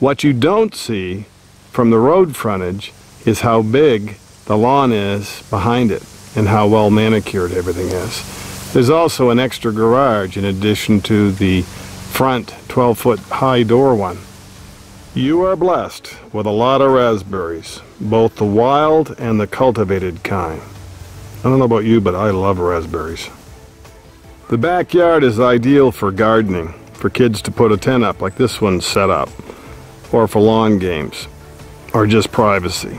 What you don't see from the road frontage is how big the lawn is behind it and how well manicured everything is. There's also an extra garage in addition to the front 12-foot high door one. You are blessed with a lot of raspberries, both the wild and the cultivated kind. I don't know about you, but I love raspberries. The backyard is ideal for gardening, for kids to put a tent up like this one's set up, or for lawn games, or just privacy.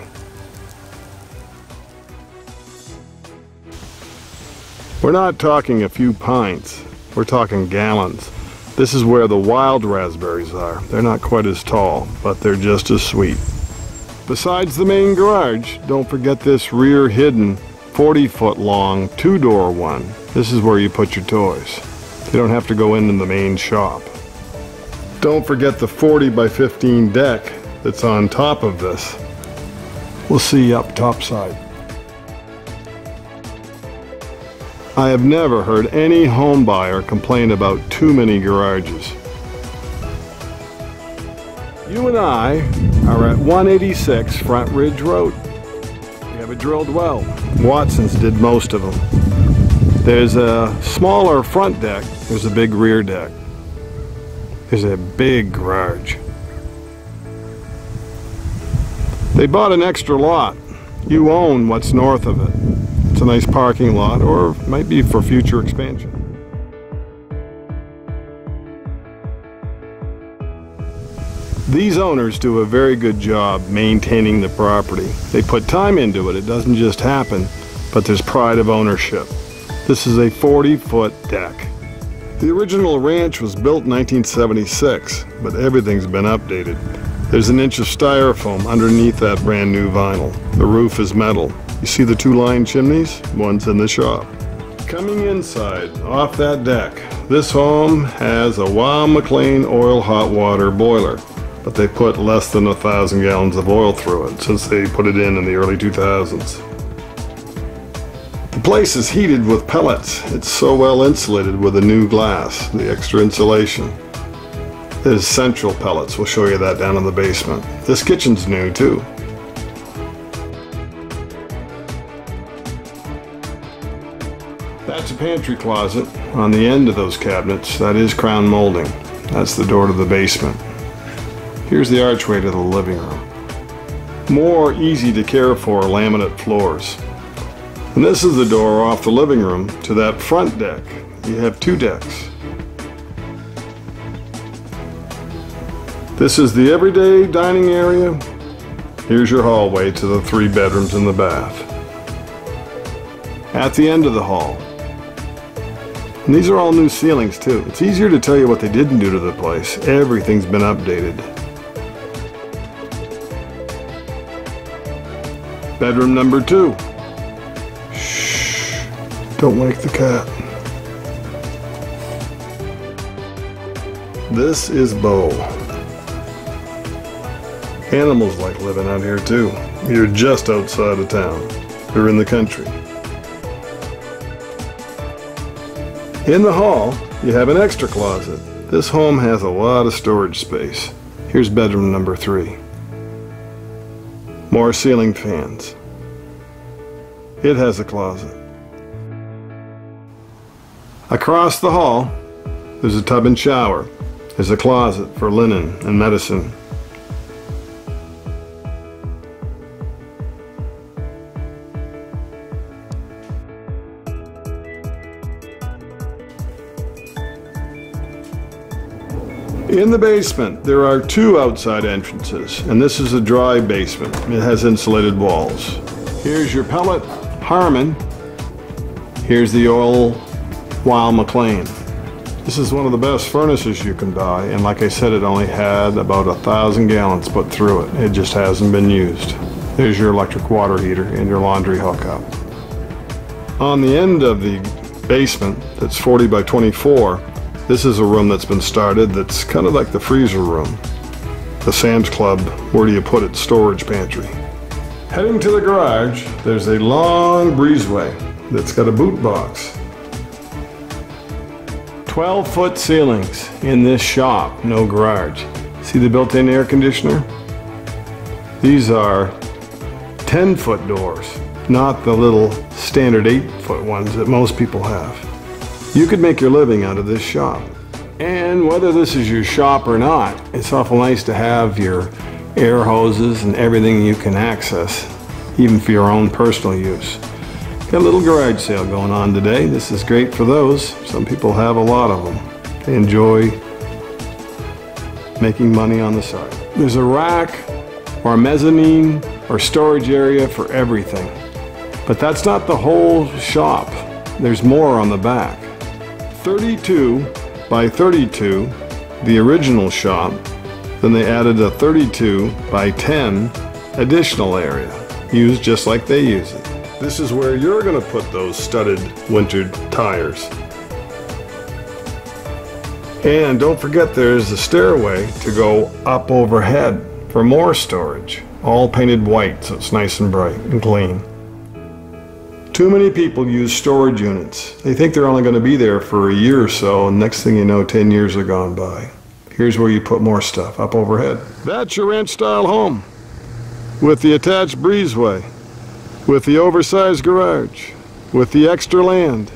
We're not talking a few pints, we're talking gallons. This is where the wild raspberries are. They're not quite as tall, but they're just as sweet. Besides the main garage, don't forget this rear hidden 40-foot long two-door one. This is where you put your toys. You don't have to go into the main shop. Don't forget the 40 by 15 deck that's on top of this. We'll see you up top side. I have never heard any home buyer complain about too many garages. You and I are at 186 Front Ridge Road. We have it drilled well. Watson's did most of them. There's a smaller front deck. There's a big rear deck. There's a big garage. They bought an extra lot. You own what's north of it. It's a nice parking lot, or might be for future expansion. These owners do a very good job maintaining the property. They put time into it. It doesn't just happen, but there's pride of ownership. This is a 40-foot deck. The original ranch was built in 1976, but everything's been updated. There's an inch of styrofoam underneath that brand new vinyl. The roof is metal. You see the two line chimneys? One's in the shop. Coming inside, off that deck, this home has a Wow McLean oil hot water boiler, but they put less than 1,000 gallons of oil through it since they put it in the early 2000s. The place is heated with pellets. It's so well insulated with the new glass, the extra insulation. There's central pellets. We'll show you that down in the basement. This kitchen's new too. That's a pantry closet. On the end of those cabinets, that is crown molding. That's the door to the basement. Here's the archway to the living room. More easy to care for laminate floors. And this is the door off the living room to that front deck. You have two decks. This is the everyday dining area. Here's your hallway to the 3 bedrooms and the bath. At the end of the hall. And these are all new ceilings too. It's easier to tell you what they didn't do to the place. Everything's been updated. Bedroom number 2. Shh, don't wake the cat. This is Bo. Animals like living out here too. You're just outside of town. You're in the country. In the hall, you have an extra closet. This home has a lot of storage space. Here's bedroom number 3. More ceiling fans. It has a closet. Across the hall, there's a tub and shower. There's a closet for linen and medicine. In the basement, there are 2 outside entrances, and this is a dry basement. It has insulated walls. Here's your pellet Harmon. Here's the oil Wow McLean. This is one of the best furnaces you can buy, and like I said, it only had about 1,000 gallons put through it. It just hasn't been used. There's your electric water heater and your laundry hookup. On the end of the basement, that's 40 by 24, this is a room that's been started that's kind of like the freezer room. The Sam's Club, where do you put it, storage pantry. Heading to the garage, there's a long breezeway that's got a boot box. 12-foot ceilings in this shop, no garage. See the built-in air conditioner? These are 10-foot doors, not the little standard 8-foot ones that most people have. You could make your living out of this shop. And whether this is your shop or not, it's awful nice to have your air hoses and everything you can access, even for your own personal use. Got a little garage sale going on today. This is great for those. Some people have a lot of them. They enjoy making money on the side. There's a rack or a mezzanine or storage area for everything. But that's not the whole shop. There's more on the back. 32 by 32, the original shop. Then they added a 32 by 10 additional area, used just like they use it. This is where you're going to put those studded winter tires. And don't forget there's a stairway to go up overhead for more storage. All painted white, so it's nice and bright and clean. Too many people use storage units. They think they're only going to be there for a year or so, and next thing you know, 10 years are gone by. Here's where you put more stuff, up overhead. That's your ranch-style home, with the attached breezeway, with the oversized garage, with the extra land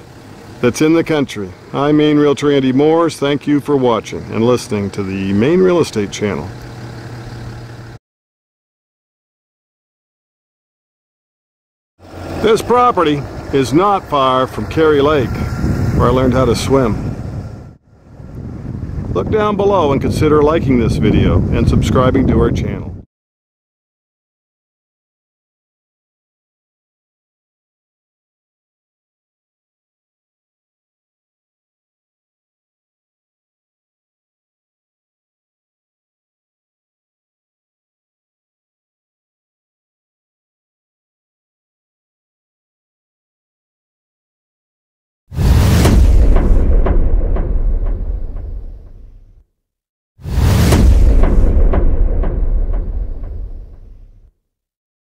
that's in the country. I'm Maine Realtor Andy Mooers. Thank you for watching and listening to the Maine Real Estate Channel. This property is not far from Cary Lake, where I learned how to swim. Look down below and consider liking this video and subscribing to our channel.